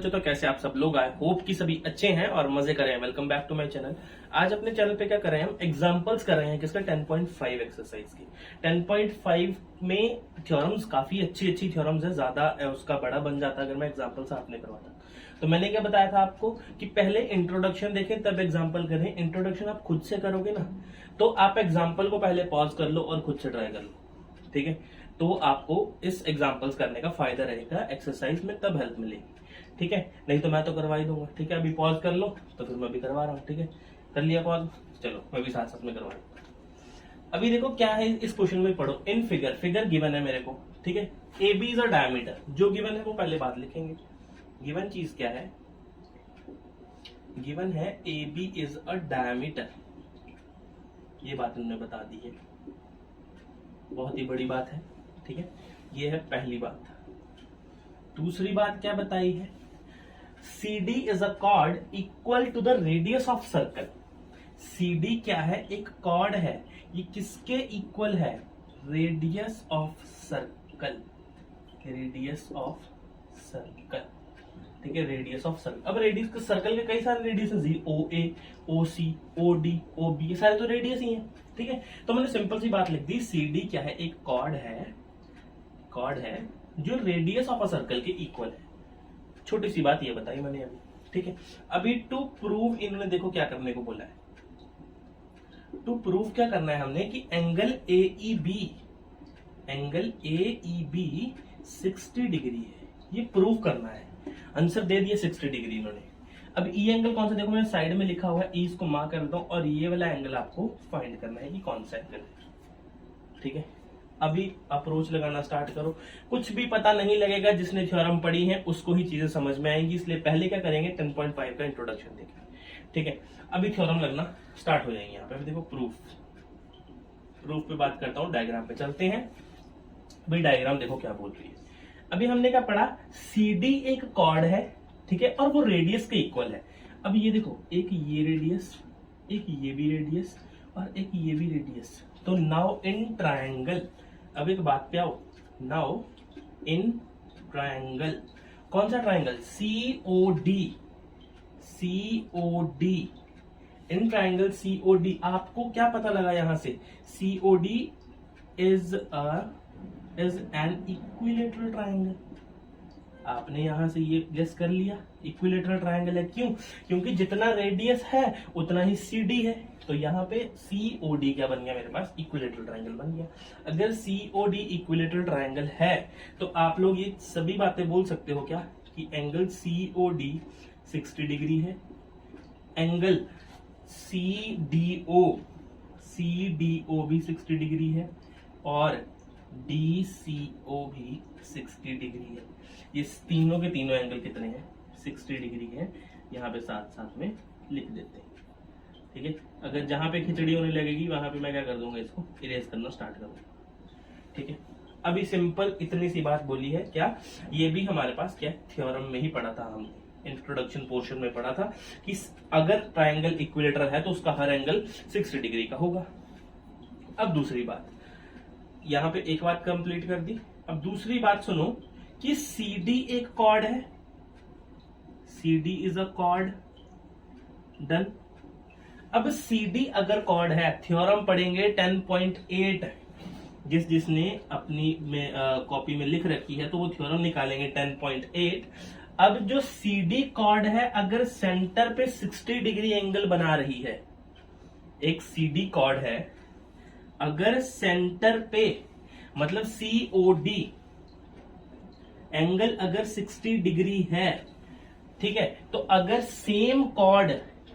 बच्चों, तो कैसे आप सब लोग आए, होप कि सभी अच्छे हैं और मजे कर रहे हैं। Welcome back to my channel. आज अपने चैनल पे क्या कर रहे हैं, हम एग्जांपल्स कर रहे हैं किसका 10.5 एक्सरसाइज की। 10.5 में थ्योरम्स काफी अच्छी थ्योरम्स है, ज्यादा उसका बड़ा बन जाता अगर मैं एग्जाम्पल आपने करवाता। तो मैंने क्या बताया था आपको कि पहले इंट्रोडक्शन देखें तब एग्जाम्पल करें। इंट्रोडक्शन आप खुद से करोगे ना, तो आप एग्जाम्पल को पहले पॉज कर लो और खुद से ट्राई कर लो, ठीक है। तो आपको इस एग्जांपल्स करने का फायदा रहेगा एक्सरसाइज में, तब हेल्प मिलेगी, ठीक है। नहीं तो मैं तो करवा ही दूंगा, ठीक है। अभी पॉज कर लो, तो फिर मैं भी करवा रहा हूँ, ठीक है। कर लिया पॉज, चलो मैं भी साथ साथ में करवा दूंगा। अभी देखो क्या है इस क्वेश्चन में, पढ़ो। इन फिगर गिवन है मेरे को, ठीक है। A B is a diameter, जो गिवन है वो पहले बात लिखेंगे। गिवन चीज क्या है, गिवन है A B is a diameter, ये बात उन्होंने बता दी है, बहुत ही बड़ी बात है, ठीक है। ये है पहली बात। दूसरी बात क्या बताई है, CD is a chord equal to the radius of circle. CD क्या है, एक कॉर्ड है, ये किसके इक्वल है, radius of circle, radius of circle, ठीक है। रेडियस ऑफ सर्कल, अब रेडियस के सर्कल के कई सारे रेडियस है, OA, OC, OD, OB, ये सारे तो रेडियस ही हैं, ठीक है। तो मैंने सिंपल सी बात लिख दी, CD क्या है, एक कॉर्ड है जो रेडियस ऑफ अ सर्कल के इक्वल है। छोटी सी बात ये बताई मैंने अभी, ठीक है। अभी टू प्रूव इन्होंने देखो क्या करने को बोला है, टू प्रूव क्या करना है हमने कि एंगल AEB 60 डिग्री है, ये प्रूव करना है। आंसर दे दिए 60 डिग्री इन्होंने। अब ई एंगल कौन सा, देखो मैंने साइड में लिखा हुआ है, ई इसको मार्क कर देता हूं, और ये वाला एंगल आपको फाइंड करना है कि कौन सा एंगल है, ठीक है। अभी अप्रोच लगाना स्टार्ट करो, कुछ भी पता नहीं लगेगा, जिसने थ्योरम पढ़ी है उसको ही चीजें समझ में आएंगी, इसलिए पहले क्या करेंगे 10.5 का इंट्रोडक्शन देखेंगे, ठीक है। अभी थ्योरम लगना स्टार्ट हो जाएंगे। यहाँ पे अभी देखो प्रूफ पे बात करता हूँ, डायग्राम पे चलते हैं। भाई डायग्राम देखो क्या बोल रही है। अभी हमने क्या पढ़ा, CD एक कॉर्ड है, ठीक है, और वो रेडियस के इक्वल है। अब ये देखो, एक ये रेडियस, एक ये भी रेडियस, और एक ये भी रेडियस। तो नाउ इन ट्रायंगल, अब एक बात पे आओ, नाउ इन ट्रायंगल, कौन सा triangle, COD, in triangle COD, आपको क्या पता लगा यहां से, COD is an equilateral triangle. आपने यहां से ये गेस कर लिया इक्विलेटरल ट्रायंगल है, क्यों, क्योंकि जितना रेडियस है उतना ही CD है। तो यहाँ पे COD क्या बन गया मेरे पास, इक्विलेटरल ट्रायंगल बन गया। अगर COD इक्विलेटरल ट्रायंगल है तो आप लोग ये सभी बातें बोल सकते हो क्या, कि एंगल COD 60 डिग्री है, एंगल CDO भी 60 डिग्री है, और DCO भी 60 डिग्री है। ये तीनों के तीनों एंगल कितने हैं, 60 डिग्री है। यहाँ पे साथ साथ में लिख देते हैं, ठीक है। अगर जहां पे खिचड़ी होने लगेगी वहां पे मैं क्या कर दूंगा, इसको इरेज करना स्टार्ट करूंगा, ठीक है। अभी सिंपल इतनी सी बात बोली है, क्या ये भी हमारे पास क्या थ्योरम में ही पढ़ा था, हमने इंट्रोडक्शन पोर्शन में पढ़ा था कि अगर ट्रायंगल इक्विलेटरल है तो उसका हर एंगल 60 डिग्री का होगा। अब दूसरी बात, यहां पे एक बात कंप्लीट कर दी। अब दूसरी बात सुनो कि CD एक कॉर्ड है, CD is a cord, done. अब CD अगर कॉर्ड है, थ्योरम पढ़ेंगे 10.8, जिसने अपनी कॉपी में लिख रखी है तो वो थ्योरम निकालेंगे 10.8। अब जो CD कॉर्ड है, अगर सेंटर पे 60 डिग्री एंगल बना रही है, एक CD कॉर्ड है, अगर सेंटर पे मतलब COD एंगल अगर 60 डिग्री है, ठीक है, तो अगर सेम कॉर्ड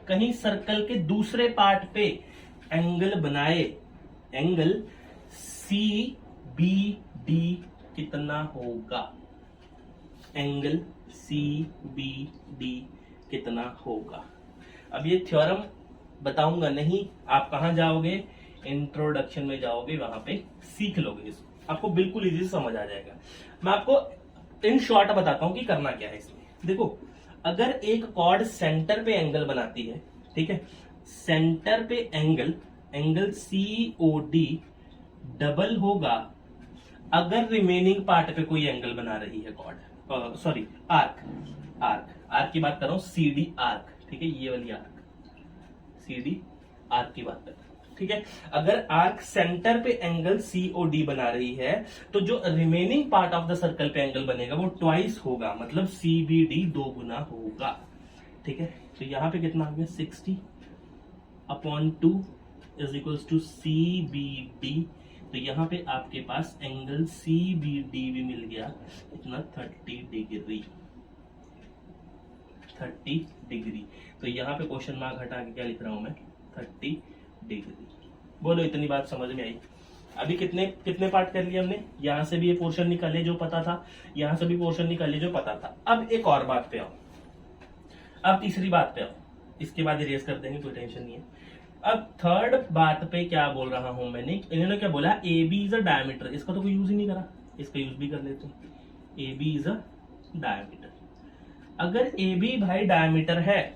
कहीं सर्कल के दूसरे पार्ट पे एंगल बनाए, एंगल CBD कितना होगा, एंगल CBD कितना होगा। अब ये थ्योरम बताऊंगा नहीं, आप कहां जाओगे, इंट्रोडक्शन में जाओगे, वहां पे सीख लोगे इसको, आपको बिल्कुल इजी से समझ आ जाएगा। मैं आपको इन शॉर्ट बताता हूं कि करना क्या है इसमें। देखो, अगर एक कॉर्ड सेंटर पे एंगल बनाती है, ठीक है, सेंटर पे एंगल COD डबल होगा अगर रिमेनिंग पार्ट पे कोई एंगल बना रही है कॉर्ड, सॉरी आर्क आर्क की बात कर रहा हूं, CD आर्क, ठीक है, ये वाली आर्क, CD आर्क की बात कर रहा हूं, ठीक है। अगर आर्क सेंटर पे एंगल COD बना रही है तो जो remaining part of the circle पे एंगल बनेगा वो ट्वाइस होगा, मतलब CBD 2 गुना होगा, ठीक है। तो यहां पे कितना आ गया 60/2 इज इक्वल्स टू CBD। तो यहां पे आपके पास एंगल CBD भी मिल गया, इतना 30 डिग्री। तो यहां पे क्वेश्चन मार्क हटा के क्या लिख रहा हूं मैं, 30 डिग्री। बोलो इतनी बात समझ में आई? अभी कितने कितने पार्ट कर लिए हमने, यहां से भी ये पोर्शन निकाले जो पता था, यहां से भी पोर्शन निकाले जो पता था। अब एक और बात पे आओ, अब तीसरी बात पे आओ, इसके बाद इरेज कर देंगे, कोई टेंशन नहीं है। अब थर्ड बात पे क्या बोल रहा हूं मैंने, इन्होंने क्या बोला, AB इज अ डायमीटर, इसका तो कोई यूज ही नहीं करा, इसका यूज भी कर लेते हैं। AB is a diameter. अगर AB भाई डायमीटर है,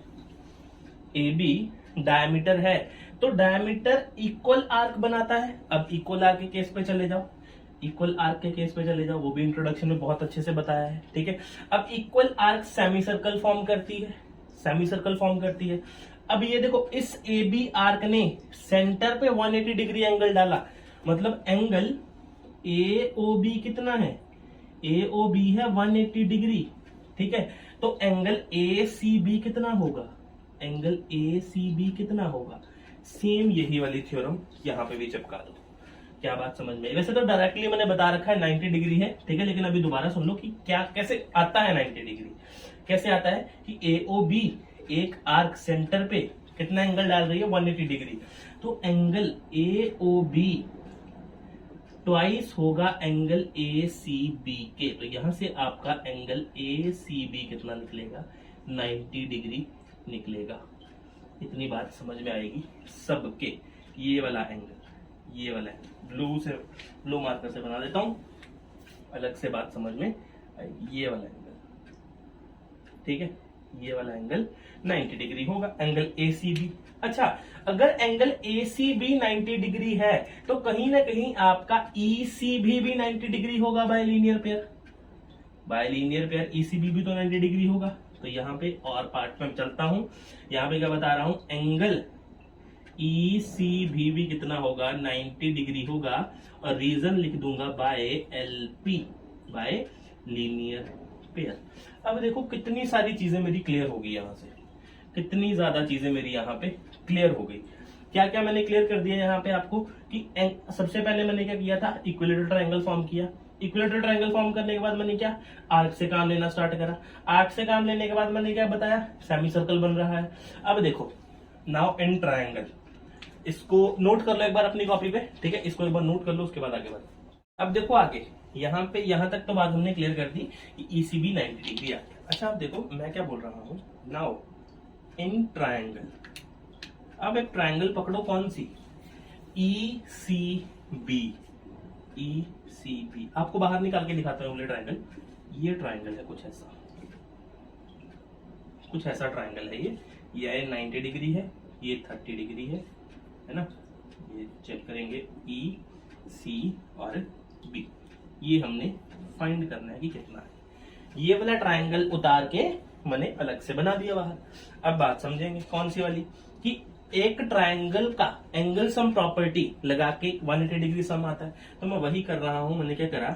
AB डायमीटर है तो डायमीटर इक्वल आर्क बनाता है। अब इक्वल आर्क के केस पे चले जाओ, इक्वल आर्क के केस पे चले जाओ, वो भी इंट्रोडक्शन में बहुत अच्छे से बताया है, ठीक है। अब equal arc semi circle form करती है, सेमी सर्कल फॉर्म करती है। अब ये देखो, इस AB आर्क ने सेंटर पे 180 डिग्री एंगल डाला, मतलब एंगल AOB कितना है, AOB है 180 डिग्री, ठीक है। तो एंगल ACB कितना होगा, एंगल ACB कितना होगा, सेम यही वाली थ्योरम यहां पे भी चिपका दो। क्या बात समझ में? वैसे तो डायरेक्टली मैंने बता रखा है 90 डिग्री है, ठीक है, लेकिन अभी दोबारा सुन लो कि क्या कैसे आता है 90 डिग्री। कैसे आता है कि AOB एक आर्क सेंटर पे कितना एंगल डाल रही है, 180 डिग्री, तो एंगल AOB ट्वाइस होगा एंगल ACB के। तो यहां से आपका एंगल ACB कितना निकलेगा, 90 डिग्री निकलेगा। इतनी बात समझ में आएगी सबके। ये वाला एंगल, ये वाला एंगल ब्लू मार्कर से बना देता हूं, अलग से बात समझ में आएगी। ये वाला एंगल, ठीक है, ये वाला एंगल 90 डिग्री होगा, एंगल ACB। अच्छा, अगर एंगल ACB 90 डिग्री है तो कहीं ना कहीं आपका ECB भी 90 डिग्री होगा, बायलीनियर पेयर, बायलीनियर पेयर ECB भी तो 90 डिग्री होगा। तो यहाँ पे और पार्ट में चलता हूं, यहाँ पे क्या बता रहा हूं, एंगल ECB भी कितना होगा, 90 डिग्री होगा, और रीजन लिख दूंगा by LP, by linear pair. अब देखो कितनी सारी चीजें मेरी क्लियर होगी, यहां से कितनी ज्यादा चीजें मेरी यहाँ पे क्लियर हो गई। क्या क्या मैंने क्लियर कर दिया यहाँ पे आपको कि सबसे पहले मैंने क्या किया था, इक्विलेटरल ट्रायंगल फॉर्म किया। इक्विलेटरल ट्रायंगल फॉर्म करने के बाद मैंने क्या, आर्क से काम लेना स्टार्ट करा। आर्क से काम लेने के बाद मैंने क्या बताया, सेमी सर्कल बन रहा है। अब देखो, नाउ इन ट्रायंगल, इसको नोट कर लो एक बार अपनी कॉपी पे, ठीक है, इसको एक बार नोट कर लो, उसके बाद आगे बढ़ो। अब देखो आगे, यहाँ पे यहाँ तक तो बात हमने क्लियर कर दी कि ECB 90 डिग्री आ गया। अच्छा, अब देखो मैं क्या बोल रहा हूँ, नाउ इन ट्रायंगल, अब एक ट्रायंगल पकड़ो, कौन सी, ECB, ECB। आपको बाहर निकाल के दिखाता हूँ ट्रायंगल। ये ट्रायंगल है कुछ ऐसा, कुछ ऐसा ट्रायंगल है ये 90 डिग्री है, ये 30 डिग्री है ना। ये चेक करेंगे E, C और B, ये हमने फाइंड करना है कि कितना है। ये वाला ट्रायंगल उतार के मैंने अलग से बना दिया बाहर। अब बात समझेंगे कौन सी वाली, कि एक ट्रायंगल का एंगल सम प्रॉपर्टी लगा के 180 डिग्री सम आता है, तो मैं वही कर रहा हूं। मैंने क्या करा,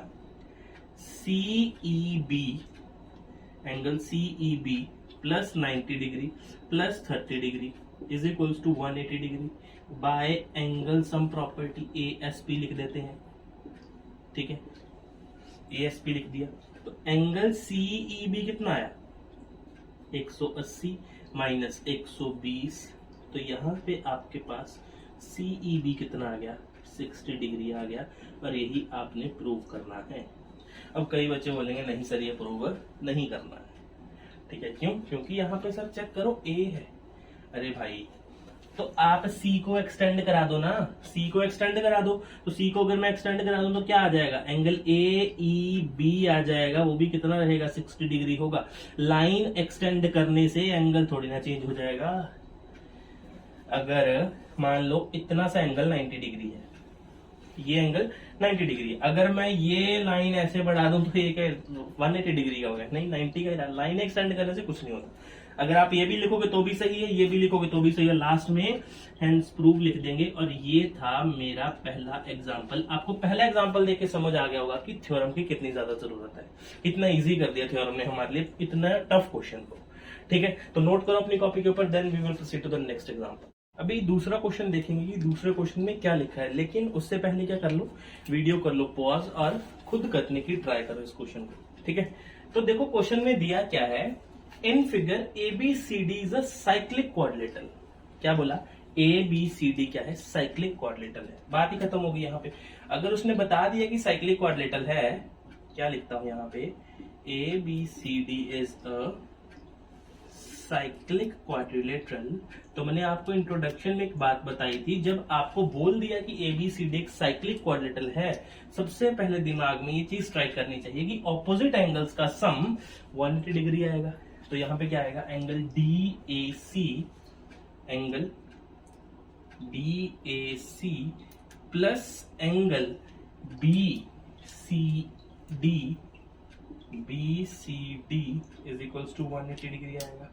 CEB, angle CEB plus 90 degree plus 30 degree is equals to 180 degree by angle sum property ASP लिख देते हैं, ठीक है, ASP लिख दिया। तो एंगल CEB कितना आया, 180 माइनस 120, तो यहां पे आपके पास CEB कितना आ गया, 60 डिग्री आ गया, और यही आपने प्रूव करना है। अब कई बच्चे बोलेंगे नहीं सर ये प्रूव नहीं करना है, ठीक है, क्यों, क्योंकि यहाँ पे सर चेक करो A है। अरे भाई, तो आप C को एक्सटेंड करा दो ना, C को एक्सटेंड करा दो। तो C को अगर मैं एक्सटेंड करा दूं तो क्या आ जाएगा, एंगल AEB आ जाएगा, वो भी कितना रहेगा, 60 डिग्री होगा। लाइन एक्सटेंड करने से एंगल थोड़ी ना चेंज हो जाएगा। अगर मान लो इतना सा एंगल 90 डिग्री है, ये एंगल 90 डिग्री है। अगर मैं ये लाइन ऐसे बढ़ा दूं तो ये क्या 180 डिग्री का हो गया, नहीं 90 का लाइन एक्सटेंड करने से कुछ नहीं होता। अगर आप ये भी लिखोगे तो भी सही है, ये भी लिखोगे तो भी सही है, लास्ट में हेंस प्रूव लिख देंगे। और ये था मेरा पहला एग्जाम्पल। आपको पहला एग्जाम्पल देख के समझ आ गया होगा कि थ्योरम की कितनी ज्यादा जरूरत है। इतना इजी कर दिया थ्योरम ने हमारे लिए इतना टफ क्वेश्चन को। ठीक है, तो नोट करो अपनी कॉपी के ऊपर, then we will proceed to the next example. अभी दूसरा क्वेश्चन देखेंगे कि दूसरे क्वेश्चन में क्या लिखा है, लेकिन उससे पहले क्या कर लो, वीडियो कर लो पॉज और खुद करने की ट्राई करो इस क्वेश्चन को। ठीक है, तो देखो क्वेश्चन में दिया क्या है, in figure ABCD is a cyclic quadrilateral. क्या बोला, ABCD क्या है, साइक्लिक क्वाड्रिलेटरल है। बात ही खत्म होगी यहाँ पे। अगर उसने बता दिया कि साइक्लिक क्वाड्रिलेटरल है, क्या लिखता हूं यहाँ पे, ABCD is a cyclic quadrilateral. तो मैंने आपको इंट्रोडक्शन में एक बात बताई थी, जब आपको बोल दिया कि ABCD एक साइक्लिक क्वाड्रिलेटरल है, सबसे पहले दिमाग में ये चीज ट्राई करनी चाहिए कि ऑपोजिट एंगल्स का सम 180 डिग्री आएगा। तो यहां पे क्या आएगा, angle DAC plus angle BCD is equals to 180 degree आएगा।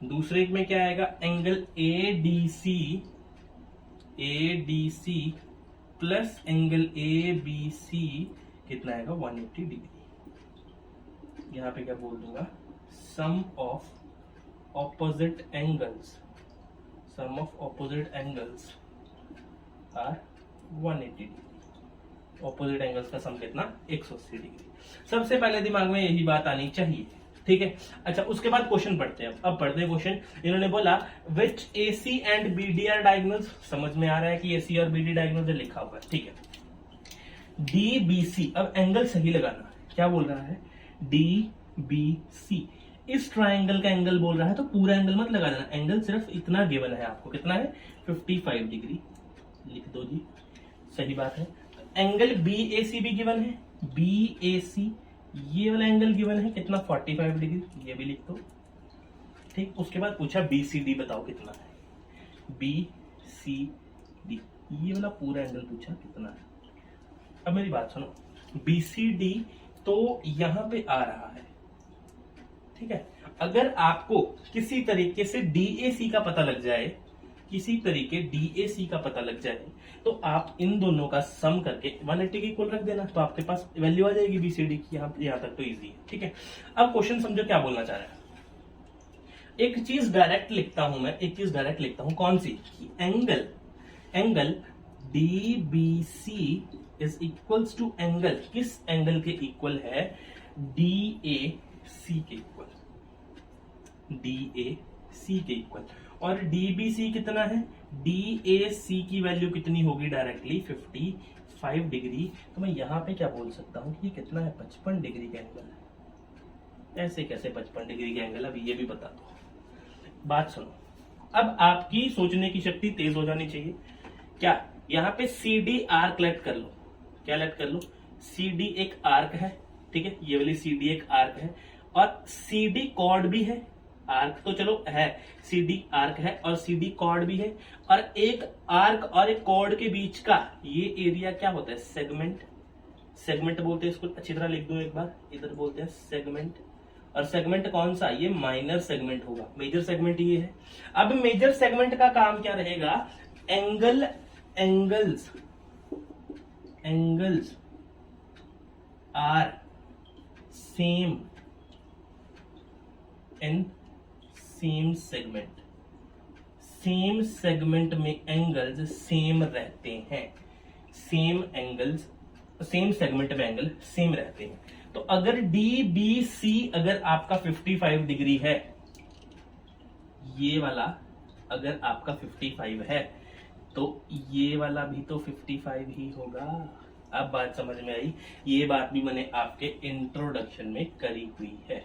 दूसरे में क्या आएगा, angle ADC plus angle ABC कितना आएगा, 180 डिग्री। यहां पे क्या बोल दूंगा, sum of opposite angles are 180 degree. Opposite angles का सम कितना, 180 डिग्री। सबसे पहले दिमाग में यही बात आनी चाहिए। ठीक है, अच्छा उसके बाद क्वेश्चन पढ़ते हैं। अब पढ़ते हैं क्वेश्चन। इन्होंने बोला which AC and BD are diagonals. समझ में आ रहा है कि AC और BD डायगोनल लिखा हुआ है। ठीक है, DBC, अब एंगल सही लगाना। क्या बोल रहा है, DBC इस ट्राइंगल का एंगल बोल रहा है, तो पूरा एंगल मत लगा देना, एंगल सिर्फ इतना गिवन है आपको, कितना है, 55 डिग्री लिख दो जी, सही बात है। एंगल BAC भी गिवन है, BAC ये वाला एंगल गिवन है कितना, 45 डिग्री, ये भी लिख दो। ठीक, उसके बाद पूछा BCD बताओ कितना है, BCD ये वाला पूरा एंगल पूछा कितना है। अब मेरी बात सुनो, BCD तो यहां पे आ रहा है, ठीक है। अगर आपको किसी तरीके से DAC का पता लग जाए, किसी तरीके DAC का पता लग जाए, तो आप इन दोनों का सम करके 180 के इक्वल रख देना, तो आपके पास वैल्यू आ जाएगी BCD की। यहां तक तो इजी है। ठीक है, अब क्वेश्चन समझो क्या बोलना चाह रहा है। एक चीज डायरेक्ट लिखता हूं मैं, एक चीज डायरेक्ट लिखता हूं, कौन सी, angle DBC is equals to angle, किस एंगल के इक्वल है, DAC के इक्वल, DAC के इक्वल। और DBC कितना है, DAC की वैल्यू कितनी होगी डायरेक्टली, 55 डिग्री। तो मैं यहां पे क्या बोल सकता हूं कि कितना है, 55 डिग्री का एंगल है। ऐसे कैसे 55 डिग्री का एंगल, अभी ये भी बता दो। बात सुनो, अब आपकी सोचने की शक्ति तेज हो जानी चाहिए। क्या, यहां पे CD आर्क लेट कर लो, क्या लेट कर लो, CD एक आर्क है, ठीक है, ये वाली CD एक आर्क है, और CD कॉर्ड भी है। आर्क तो चलो है, CD आर्क है और CD कॉर्ड भी है, और एक आर्क और एक कॉर्ड के बीच का ये एरिया क्या होता है, सेगमेंट बोलते हैं इसको। अच्छी तरह लिख दो एक बार, इधर बोलते हैं सेगमेंट। और सेगमेंट कौन सा, ये माइनर सेगमेंट होगा, मेजर सेगमेंट ये है। अब मेजर सेगमेंट का काम क्या रहेगा, angles are same in same segment में एंगल्स सेम रहते हैं, सेम सेगमेंट में एंगल सेम रहते हैं। तो अगर DBC अगर आपका 55 डिग्री है, ये वाला अगर आपका 55 है, तो ये वाला भी तो 55 ही होगा। अब बात समझ में आई, ये बात भी मैंने आपके इंट्रोडक्शन में करी हुई है,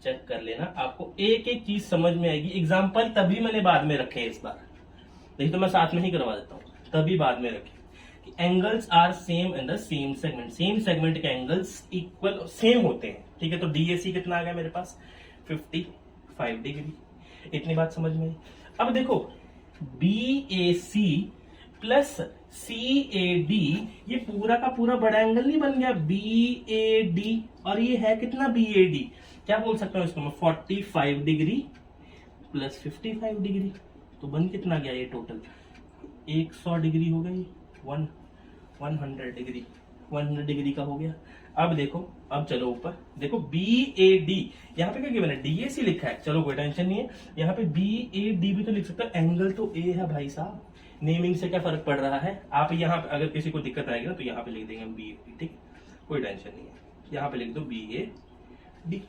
चेक कर लेना, आपको एक एक चीज समझ में आएगी। एग्जाम्पल तभी मैंने बाद में रखे इस बार, नहीं तो मैं साथ में ही करवा देता हूं, तभी बाद में रखे। Angles are same in the same segment के एंगल्स इक्वल सेम होते हैं, ठीक है। तो DAC कितना आ गया मेरे पास, 55 डिग्री। इतनी बात समझ में आई। अब देखो BAC प्लस CAD, ये पूरा का पूरा बड़ा एंगल नहीं बन गया BAD, और ये है कितना BAD, क्या बोल सकता हूं इसको मैं, 45 डिग्री प्लस 55 डिग्री, तो बन कितना गया ये टोटल 100 डिग्री हो गई, 100 डिग्री, 100 डिग्री का हो गया। अब देखो, अब चलो ऊपर देखो BAD, यहाँ पे क्या गिवन है, DAC लिखा है, चलो कोई टेंशन नहीं है, यहाँ पे BAD भी तो लिख सकते हो, एंगल तो A है भाई साहब, नेमिंग से क्या फर्क पड़ रहा है। आप यहाँ पे अगर किसी को दिक्कत आएगी ना तो यहाँ पे लिख देंगे BAD, ठीक, कोई टेंशन नहीं है, यहाँ पे लिख दो BAD,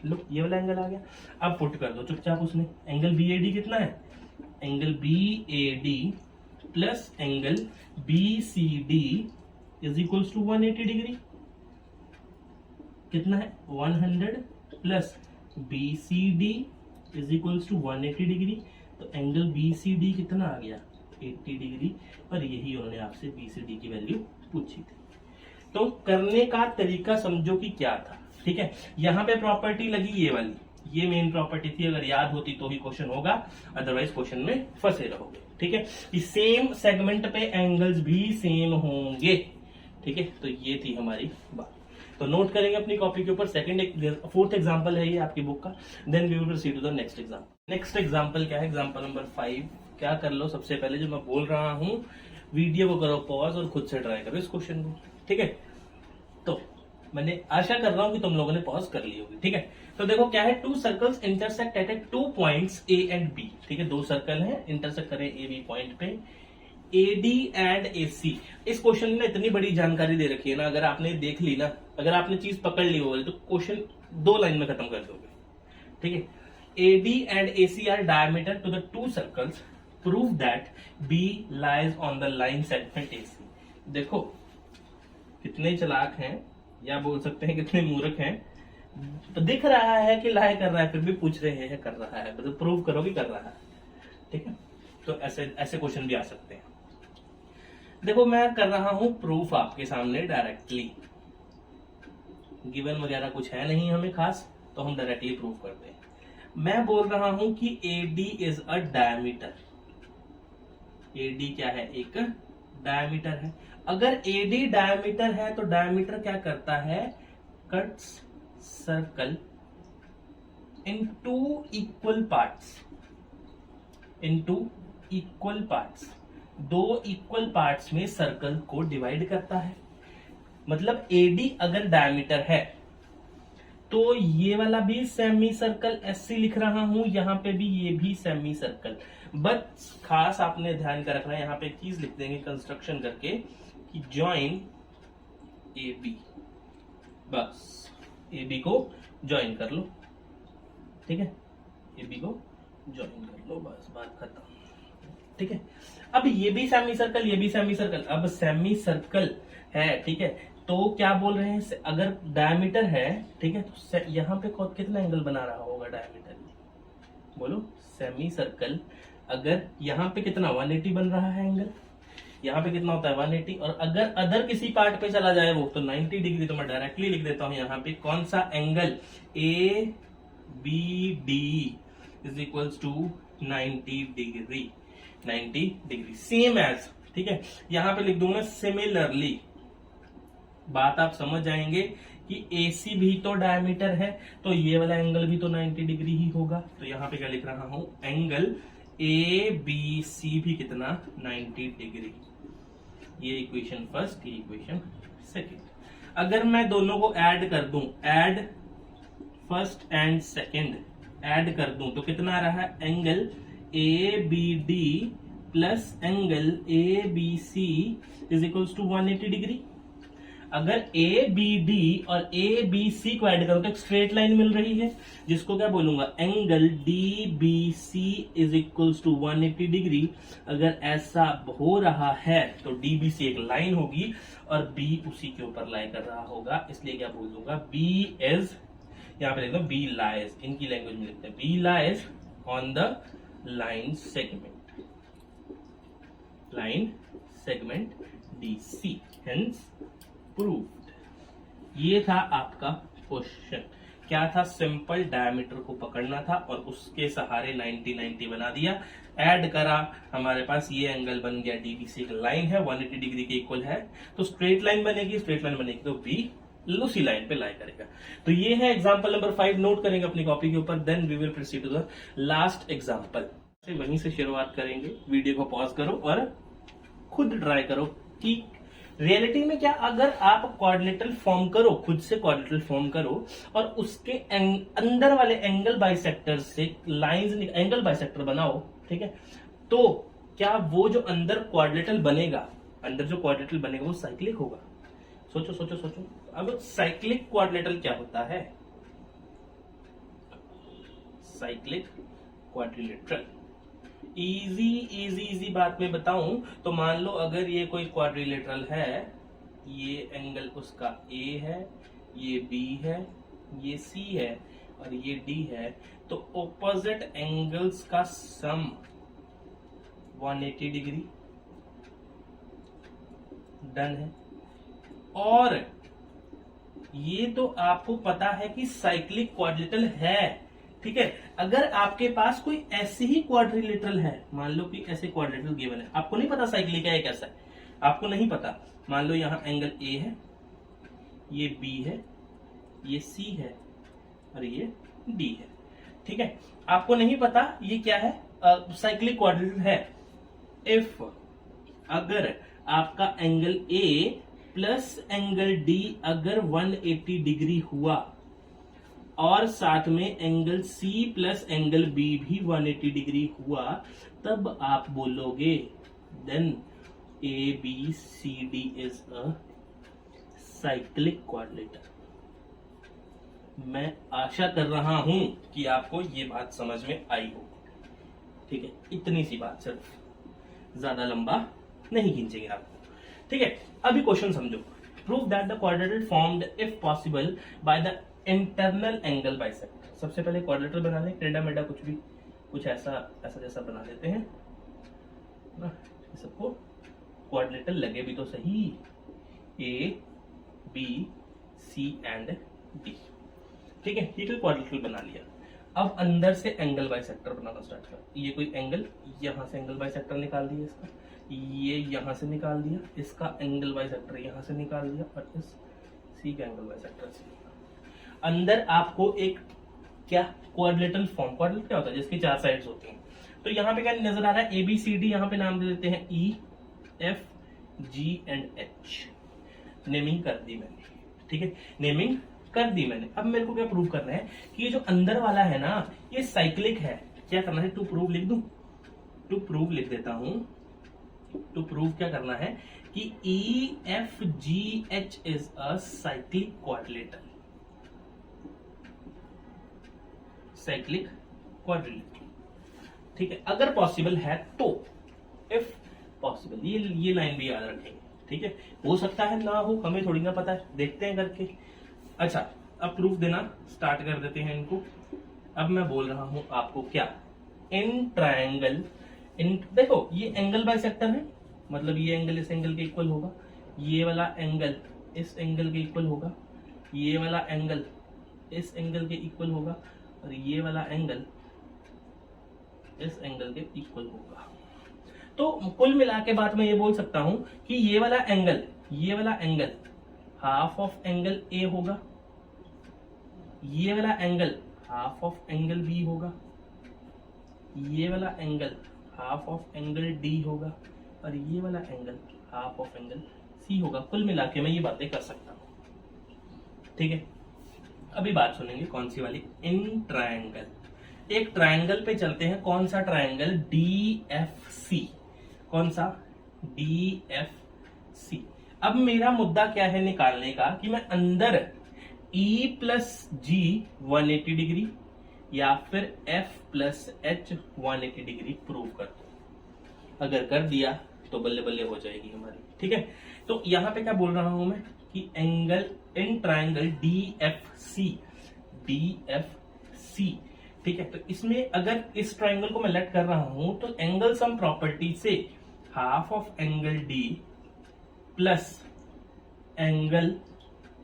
लो ये वाला एंगल आ गया। अब पुट कर दो चुपचाप उसमें, एंगल BAD कितना है, angle BAD plus angle BCD is equals to 180 degree, कितना है 100 plus BCD is equals to 180 degree, तो एंगल BCD कितना आ गया 80 डिग्री, और यही उन्होंने आपसे BCD की वैल्यू पूछी थी। तो करने का तरीका समझो कि क्या था, ठीक है। यहाँ पे प्रॉपर्टी लगी ये वाली, ये मेन प्रॉपर्टी थी, अगर याद होती तो ही क्वेश्चन होगा, अदरवाइज क्वेश्चन में फंसे रहोगे, ठीक है। कि सेम सेगमेंट पे एंगल्स भी सेम होंगे, ठीक है। तो ये थी हमारी बात, तो नोट करेंगे अपनी कॉपी के ऊपर। फोर्थ एग्जांपल है ये आपकी बुक का, then we will proceed to the next example. Next example क्या है, एग्जांपल नंबर 5। क्या कर लो, सबसे पहले जो मैं बोल रहा हूं वीडियो को करो पॉज और खुद से ट्राई करो इस क्वेश्चन को, ठीक है। तो मैंने आशा कर रहा हूं कि तुम लोगों ने पॉज कर ली होगी, ठीक है। तो देखो क्या है, 2 circles intersect at 2 points A and B, ठीक है। 2 सर्कल हैं, इंटरसेक्ट करें AB पॉइंट पे, AD एंड AC। इस क्वेश्चन में इतनी बड़ी जानकारी दे रखी है ना, अगर आपने देख ली ना, अगर आपने चीज पकड़ ली हो तो क्वेश्चन 2 लाइन में खत्म कर दोगे, ठीक है। AD and AC are diameter to the 2 circles, prove that B lies on the line segment AC। देखो कितने चालाक हैं, या बोल सकते हैं कितने मूर्ख हैं, तो दिख रहा है कि लाए कर रहा है, फिर भी पूछ रहे हैं कर रहा है, मतलब प्रूव करो कि कर रहा है, ठीक है। तो ऐसे क्वेश्चन भी आ सकते हैं। देखो मैं कर रहा हूं प्रूफ आपके सामने डायरेक्टली, गिवन वगैरह कुछ है नहीं हमें खास, तो हम डायरेक्टली प्रूफ करते हैं। मैं बोल रहा हूं कि AD is a diameter, AD क्या है, एक डायमीटर है। अगर AD डायमीटर है तो डायमीटर क्या करता है, cuts circle into equal parts, into equal parts, 2 equal parts में सर्कल को डिवाइड करता है। मतलब AD अगर डायमीटर है तो ये वाला भी सेमी सर्कल SC लिख रहा हूं, यहां पे भी ये भी सेमी सर्कल। बस खास आपने ध्यान का रखना है, यहां पे एक चीज लिख देंगे कंस्ट्रक्शन करके कि ज्वाइन AB, बस AB को ज्वाइन कर लो, ठीक है। AB को ज्वाइन कर लो, बस बात खत्म, ठीक है। अब ये भी सेमी सर्कल, ये भी सेमी सर्कल, अब सेमी सर्कल है, ठीक है। तो क्या बोल रहे हैं, अगर डायमीटर है, ठीक है, तो यहां पे कितना एंगल बना रहा होगा डायमीटर, बोलो। सेमी सर्कल अगर यहां पे कितना 180 बन रहा है एंगल, यहां पे कितना होता है 180, और अगर अदर किसी पार्ट पे चला जाए वो तो 90 डिग्री। तो मैं डायरेक्टली लिख देता हूं यहां पे कौन सा angle, ABD is equals to 90 degree, 90 degree same as, ठीक है। यहां पे लिख दूंगा सिमिलरली, बात आप समझ जाएंगे कि AC भी तो डायमीटर है, तो ये वाला एंगल भी तो 90 डिग्री ही होगा। तो यहां पे क्या लिख रहा हूं, एंगल ABC भी कितना 90 डिग्री। ये इक्वेशन फर्स्ट, ये इक्वेशन सेकंड। अगर मैं दोनों को ऐड कर दूं, add first and second add कर दूं तो कितना आ रहा है, angle ABD plus angle ABC is equals to 180 degree. अगर ABD और ABC को ऐड करो तो एक स्ट्रेट लाइन मिल रही है, जिसको क्या बोलूंगा, angle DBC is equals to 180 degree. अगर ऐसा हो रहा है तो DBC एक लाइन होगी और B उसी के ऊपर लाई कर रहा होगा, इसलिए क्या बोल दूंगा, B इज, यहां पे लिख दो B लाइज, इनकी लैंग्वेज में लिखते हैं B lies on the line segment, line segment DC, hence proved. ये था आपका क्वेश्चन। क्या था, सिंपल डायमीटर को पकड़ना था और उसके सहारे 90 90 बना दिया, ऐड करा, हमारे पास ये एंगल बन गया डीबी से एक लाइन है 180 डिग्री के इक्वल है, तो स्ट्रेट लाइन बनेगी, स्ट्रेट लाइन बनेगी तो बी उसी लाइन पे लाई करेगा। तो ये है एग्जांपल नंबर 5, नोट करेंगे अपनी कॉपी के ऊपर। Then we will proceed to the last example. वहीं से शुरुआत करेंगे, वीडियो को पॉज करो और खुद ट्राई करो कि रियलिटी में क्या, अगर आप क्वाड्रिलेटरल फॉर्म करो, खुद से क्वाड्रिलेटरल फॉर्म करो और उसके अंदर वाले एंगल बाइसेक्टर से लाइंस, एंगल बाइसेक्टर बनाओ, ठीक है, तो क्या वो जो अंदर क्वाड्रिलेटरल बनेगा, अंदर जो क्वाड्रिलेटरल बनेगा वो साइक्लिक होगा? सोचो सोचो सोचो। अब साइक्लिक क्वाड्रिलेटरल क्या होता है? Cyclic quadrilateral easy easy easy बात में बताऊं तो मान लो अगर ये कोई क्वाड्रिलेटरल है, ये एंगल उसका ए है, ये बी है, ये सी है और ये डी है, तो ऑपोजिट एंगल्स का सम 180 डिग्री डन है। और ये तो आपको पता है कि साइक्लिक क्वाड्रिलेटरल है, ठीक है। अगर आपके पास कोई ऐसे ही क्वाड्रिलेटरल है, मान लो कि ऐसे क्वाड्रिलेटरल गिवन है, आपको नहीं पता साइक्लिक है कैसा है, आपको नहीं पता, मान लो यहां एंगल ए है, ये बी है, ये सी है और ये डी है, ठीक है, आपको नहीं पता ये क्या है, साइक्लिक क्वाड्रिलेटरल है। इफ अगर आपका angle A plus angle D अगर 180 डिग्री हुआ और साथ में angle C plus angle B भी 180 डिग्री हुआ, तब आप बोलोगे then A B C D is a cyclic quadrilateral. मैं आशा कर रहा हूं कि आपको ये बात समझ में आई हो, ठीक है, इतनी सी बात, सिर्फ ज्यादा लंबा नहीं खींचेंगे आपको, ठीक है। अभी क्वेश्चन समझो। Prove that the quadrilateral formed if possible by the internal angle bisector. सबसे पहले क्वाड्रिलेटरल बना लें, टेढ़ा मेढ़ा कुछ भी, कुछ ऐसा ऐसा जैसा बना देते हैं ना, सबको क्वाड्रिलेटरल लगे भी तो सही, A B C and D, ठीक है, ये कोई क्वाड्रिलेटरल बना लिया। अब अंदर से एंगल बाइसेक्टर बनाना स्टार्ट कर, ये कोई एंगल, यहां से एंगल बाइसेक्टर निकाल दिया इसका, ये यहां से निकाल दिया, इसका एंगल बाइसेक्टर यहां से निकाल दिया और इस सी का एंगल बाइसेक्टर से। अंदर आपको एक क्या क्वाड्रिलेटरल फॉर्म, क्वाड्रिलेटरल क्या होता है, जिसकी 4 साइड्स होती हैं, तो यहाँ पे क्या नजर आ रहा है, ए बी सी डी, यहाँ पे नाम दे देते हैं E F G and H. Naming कर दी मैंने, ठीक है, नेमिंग कर दी मैंने। अब मेरे को क्या प्रूव करना है कि ये जो अंदर वाला है ना, ये साइक्लिक है। क्या करना है, टू प्रूव लिख दूं, टू प्रूव लिख देता हूं। टू प्रूव क्या करना है कि E F G H is a cyclic quadrilateral, cyclic quadrilateral, ठीक है, अगर पॉसिबल है तो, इफ पॉसिबल, ये लाइन भी याद रखेंगे, ठीक है, हो सकता है ना हो, हमें थोड़ी ना पता है, देखते हैं करके। अच्छा, अब प्रूफ देना स्टार्ट कर देते हैं इनको। अब मैं बोल रहा हूं आपको क्या, इन ट्रायंगल, इन देखो ये एंगल बाइसेक्टर है, मतलब ये एंगल इस एंगल के इक्वल होगा, ये वाला एंगल इस एंगल के इक्वल होगा, ये वाला एंगल इस एंगल के इक्वल होगा और ये वाला एंगल इस एंगल के इक्वल होगा। तो कुल मिला के बात मैं ये बोल सकता हूं कि ये वाला angle half of angle A होगा, ये वाला angle half of angle B होगा, ये वाला angle half of angle D होगा और ये वाला angle half of angle C होगा। कुल मिला के मैं ये बातें कर सकता हूं, ठीक है। अभी बात सुनेंगे कौन सी वाली, इन ट्रायंगल। एक ट्रायंगल पे चलते हैं, कौन सा ट्रायंगल, डी एफ सी, कौन सा, डी एफ सी। अब मेरा मुद्दा क्या है निकालने का कि मैं अंदर E प्लस जी 180 डिग्री या फिर F plus H 180 degree prove कर दूं। अगर कर दिया तो बल्ले बल्ले हो जाएगी हमारी, ठीक है। तो यहां पे क्या बोल रहा हूं मैं कि एंगल इन ट्रायंगल DFC, ठीक है। तो इसमें अगर इस ट्रायंगल को मैं लेट कर रहा हूं तो एंगल सम प्रॉपर्टी से half of angle D plus angle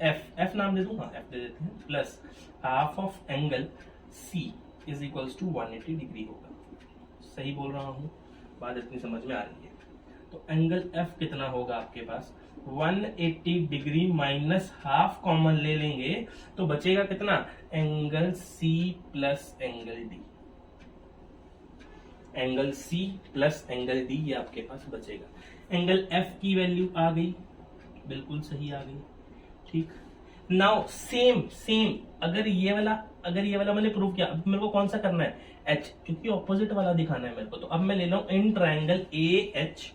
F नाम दे दूं, हाँ एफ दे देते हैं, plus half of angle C is equals to 180 degree होगा। सही बोल रहा हूं, बात इतनी समझ में आ रही है। तो एंगल एफ कितना होगा आपके पास 180 डिग्री माइनस हाफ कॉमन ले लेंगे तो बचेगा कितना, angle C plus angle D. Angle C plus angle D ये आपके पास बचेगा। एंगल एफ की वैल्यू आ गई, बिल्कुल सही आ गई, ठीक। नाउ सेम अगर ये वाला मैंने प्रूव किया, अब मेरे को कौन सा करना है, एच, क्योंकि ऑपोजिट वाला दिखाना है मेरे को। तो अब मैं ले रहा हूं in triangle A H,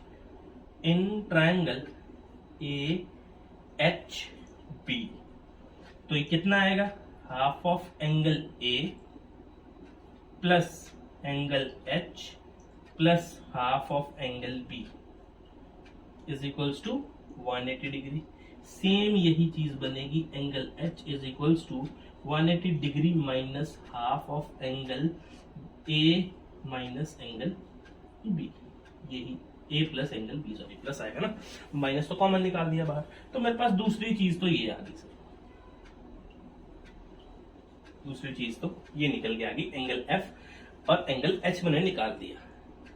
in triangle A H B, तो ये कितना आएगा, half of angle A plus angle H plus half of angle B is equals to 180 degree. Same यही चीज बनेगी, angle H is equals to 180 degree minus half of angle A minus angle B, यही A plus angle B, sorry plus आएगा ना, minus तो common निकाल दिया बाहर। तो मेरे पास दूसरी चीज तो ये आ गई सर, दूसरी चीज तो ये निकल के आ गई, एंगल एफ और एंगल एच मैंने निकाल दिया।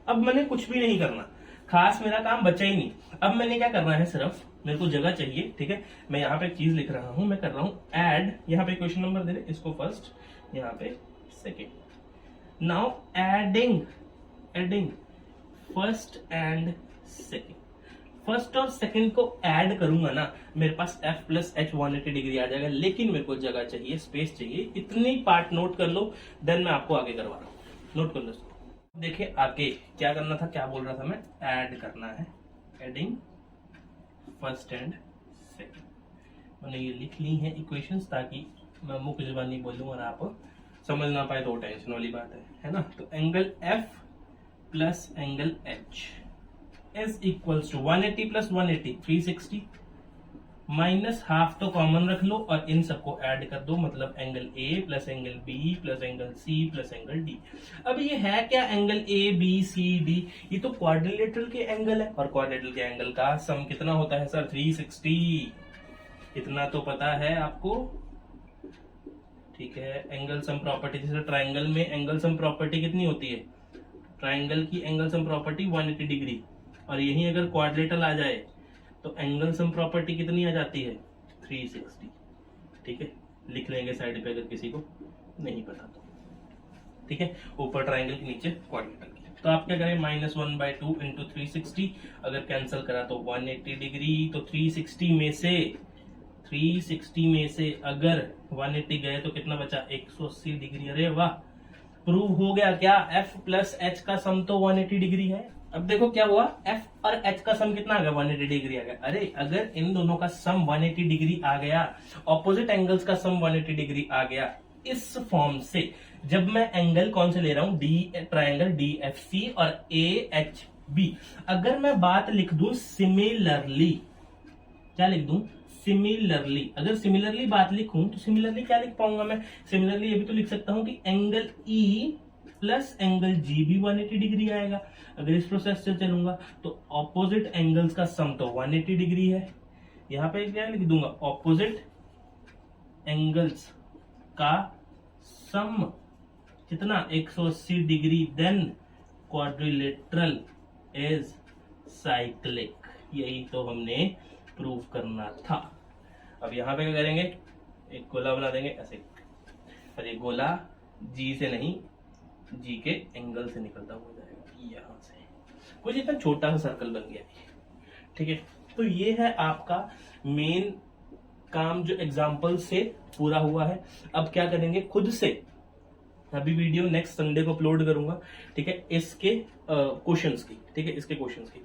अब मैंने कुछ भी नहीं करना, खास मेरा काम बचा ही नहीं। अब मैंने क्या करना है, सिर्फ मेरे को जगह चाहिए, ठीक है। मैं यहाँ पे एक चीज लिख रहा हूं, मैं कर रहा हूं एड, यहाँ पे क्वेश्चन नंबर दे रहे, इसको फर्स्ट, यहाँ पे second. Now adding first and second, first और सेकेंड को ऐड करूंगा ना, मेरे पास एफ प्लस एच 180 डिग्री आ जाएगा। लेकिन मेरे को जगह चाहिए, स्पेस चाहिए, इतनी पार्ट नोट कर लो, देन मैं आपको आगे करवा रहा हूं। नोट कर लो इसको। देखिए आगे क्या करना था, क्या बोल रहा था मैं, ऐड करना है, एडिंग फर्स्ट एंड सेकेंड। मैंने ये लिख ली है इक्वेशंस, ताकि मैं मुख्य जुबानी बोलूं और आप समझ ना पाए तो टेंशन वाली बात है ना। तो angle F plus angle H is equals to 180 plus 180 360 minus half तो कॉमन रख लो और इन सबको ऐड कर दो, मतलब angle A plus angle B plus angle C plus angle D. अब ये है क्या, angle A B C D, ये तो क्वाड्रिलेटरल के एंगल है, और क्वाड्रिलेटरल के एंगल का सम कितना होता है सर, 360। इतना तो पता है आपको, ठीक है। एंगल सम प्रॉपर्टी, जैसे ट्राइंगल में एंगल सम प्रॉपर्टी कितनी होती है, ट्राइंगल की एंगल सम प्रॉपर्टी 180 डिग्री, और यही अगर क्वाड्रिलेटरल आ जाए तो एंगल सम प्रॉपर्टी कितनी आ जाती है, 360, ठीक है। लिख लेंगे साइड पे अगर किसी को नहीं पता तो, ठीक है। ऊपर ट्राइंगल के नीचे क्वाड्रिलेटरल की। तो आप क्या करें, -1/2 इंटू 360, अगर कैंसिल करा तो 180 डिग्री। तो 360 में से अगर 180 गए तो कितना बचा, 180 डिग्री। अरे वाह, प्रूव हो गया क्या, एफ प्लस एच का सम तो 180 डिग्री है। अब देखो क्या हुआ, एफ और एच का सम कितना आ गया, 180 डिग्री आ गया। अरे अगर इन दोनों का सम 180 डिग्री आ गया, ऑपोजिट एंगल्स का सम 180 डिग्री आ गया, इस फॉर्म से जब मैं एंगल कौन से ले रहा हूं, D triangle D F C और ए एच बी, अगर मैं बात लिख दूं सिमिलरली, क्या लिख दूं, सिमिलरली। अगर सिमिलरली बात लिखूं तो सिमिलरली क्या लिख पाऊंगा मैं, सिमिलरली ये भी तो लिख सकता हूं कि angle E plus angle G भी 180 डिग्री आएगा। अगर इस प्रोसेस से चलूंगा तो ऑपोजिट एंगल्स का सम तो 180 डिग्री है। यहां पे क्या लिख दूंगा, ऑपोजिट एंगल्स का सम कितना, 180 degree, then quadrilateral is cyclic. यही तो हमने प्रूव करना था। अब यहां पे क्या करेंगे, एक गोला बना देंगे ऐसे, और ये गोला जी से नहीं, जी के एंगल से निकलता हुआ जाएगा, यहां से कुछ इतना छोटा सा सर्कल बन गया, ठीक है। तो ये है आपका मेन काम जो एग्जाम्पल से पूरा हुआ है। अब क्या करेंगे खुद से, अभी वीडियो नेक्स्ट संडे को अपलोड करूंगा, ठीक है, इसके क्वेश्चंस की, ठीक है, इसके क्वेश्चंस की।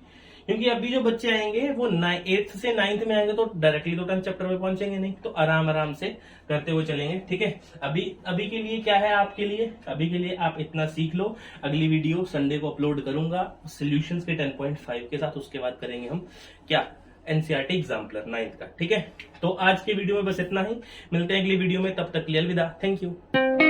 क्योंकि अभी जो बच्चे आएंगे वो 8th से 9th में आएंगे तो डायरेक्टली तो 10th चैप्टर में पहुंचेंगे नहीं, तो आराम आराम से करते हुए चलेंगे, ठीक है। अभी के लिए क्या है आपके लिए, अभी के लिए आप इतना सीख लो। अगली वीडियो संडे को अपलोड करूंगा सॉल्यूशंस के 10.5 के साथ, उसके बाद करेंगे हम क्या, एनसीईआरटी एग्जाम्पलर 9th का, ठीक है। तो आज के वीडियो में बस इतना ही, मिलते हैं अगली वीडियो में, तब तक के लिए अलविदा, थैंक यू।